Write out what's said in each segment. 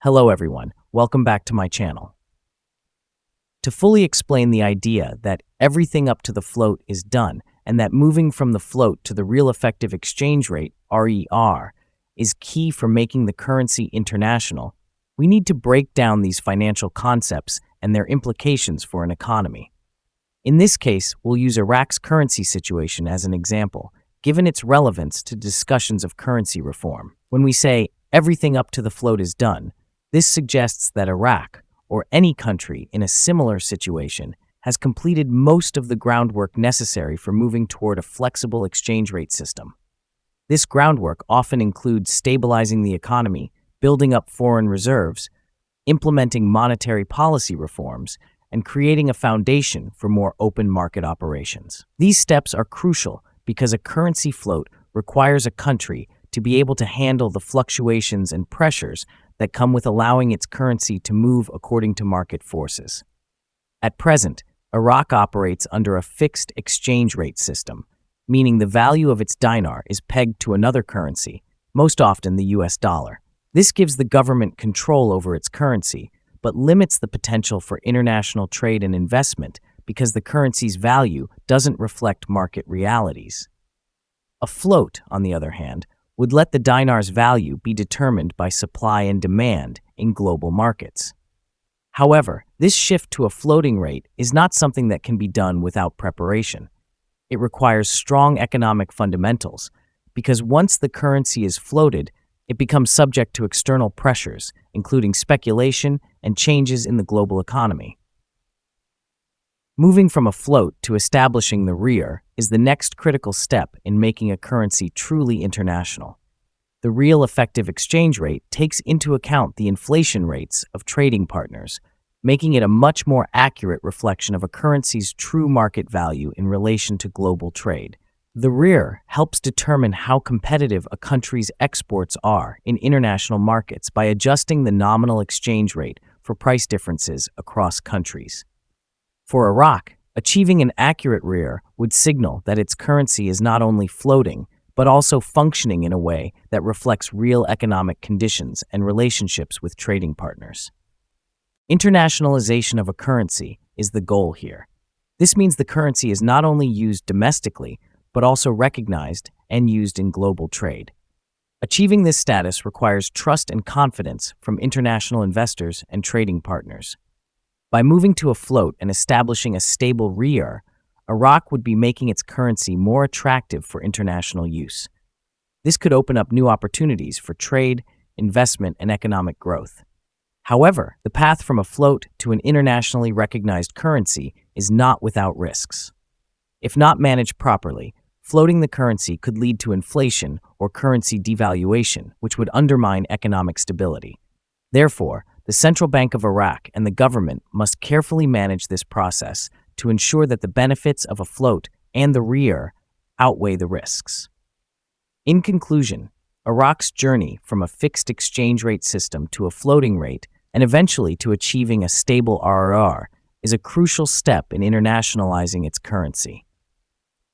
Hello everyone, welcome back to my channel. To fully explain the idea that everything up to the float is done and that moving from the float to the real effective exchange rate, RER, is key for making the currency international, we need to break down these financial concepts and their implications for an economy. In this case, we'll use Iraq's currency situation as an example, given its relevance to discussions of currency reform. When we say everything up to the float is done, this suggests that Iraq, or any country in a similar situation, has completed most of the groundwork necessary for moving toward a flexible exchange rate system. This groundwork often includes stabilizing the economy, building up foreign reserves, implementing monetary policy reforms, and creating a foundation for more open market operations. These steps are crucial because a currency float requires a country to be able to handle the fluctuations and pressures that come with allowing its currency to move according to market forces. At present, Iraq operates under a fixed exchange rate system, meaning the value of its dinar is pegged to another currency, most often the US dollar. This gives the government control over its currency, but limits the potential for international trade and investment because the currency's value doesn't reflect market realities. A float, on the other hand, would let the dinar's value be determined by supply and demand in global markets. However, this shift to a floating rate is not something that can be done without preparation. It requires strong economic fundamentals, because once the currency is floated, it becomes subject to external pressures, including speculation and changes in the global economy. Moving from a float to establishing the REER is the next critical step in making a currency truly international. The real effective exchange rate takes into account the inflation rates of trading partners, making it a much more accurate reflection of a currency's true market value in relation to global trade. The REER helps determine how competitive a country's exports are in international markets by adjusting the nominal exchange rate for price differences across countries. For Iraq, achieving an accurate REER would signal that its currency is not only floating, but also functioning in a way that reflects real economic conditions and relationships with trading partners. Internationalization of a currency is the goal here. This means the currency is not only used domestically, but also recognized and used in global trade. Achieving this status requires trust and confidence from international investors and trading partners. By moving to a float and establishing a stable REER, Iraq would be making its currency more attractive for international use. This could open up new opportunities for trade, investment, and economic growth. However, the path from a float to an internationally recognized currency is not without risks. If not managed properly, floating the currency could lead to inflation or currency devaluation, which would undermine economic stability. Therefore, the Central Bank of Iraq and the government must carefully manage this process to ensure that the benefits of a float and the REER outweigh the risks. In conclusion, Iraq's journey from a fixed exchange rate system to a floating rate and eventually to achieving a stable RER is a crucial step in internationalizing its currency.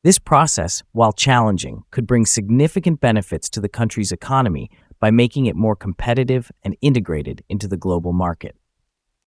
This process, while challenging, could bring significant benefits to the country's economy by making it more competitive and integrated into the global market.